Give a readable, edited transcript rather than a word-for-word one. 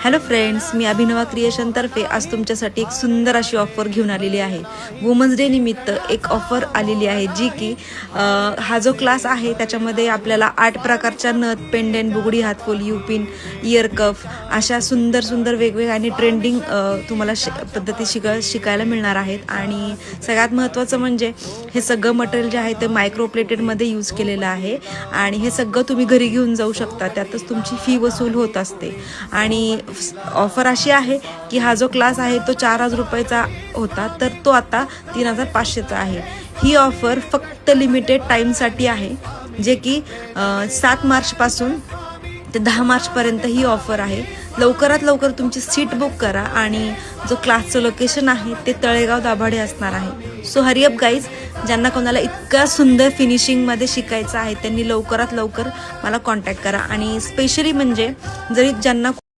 Hello friends, मी अभिनवा क्रिएशनतर्फे आज तुमच्यासाठी एक सुंदर अशी ऑफर घेऊन आलेली आहे। वुमन्स डे निमित्त एक ऑफर आलेली आहे जी की हा जो क्लास आहे त्याच्यामध्ये आपल्याला 8 प्रकारच्या नथ, पेंडेंट, बुगडी, हातफुल, यूपिन, इयर कफ अशा सुंदर सुंदर वेगवेगळ्या आणि ट्रेंडिंग तुम्हाला पद्धती शिकायला मिळणार आहेत। आणि सगळ्यात महत्त्वाचं म्हणजे हे सगळं मटेरियल जे आहे ते मायक्रो प्लेटेडमध्ये यूज केलेलं आहे आणि हे सगळं तुम्ही घरी घेऊन जाऊ शकता, त्यातच तुमची फी वसूल होत असते। आणि ऑफर अशी आहे की हा जो क्लास आहे तो 4000 रुपयाचा होता तर तो आता 3500चा आहे। ही ऑफर फक्त लिमिटेड टाईमसाठी आहे, जे की 7 मार्चपासून ते 10 मार्चपर्यंत ही ऑफर आहे। लवकरात लवकर तुमची सीट बुक करा आणि जो क्लासचं लोकेशन आहे ते तळेगाव दाभाडे असणार आहे। सो हरी अप गाईज, ज्यांना कोणाला इतका सुंदर फिनिशिंगमध्ये शिकायचं आहे त्यांनी लवकरात लवकर मला कॉन्टॅक्ट करा। आणि स्पेशली म्हणजे जरी ज्यांना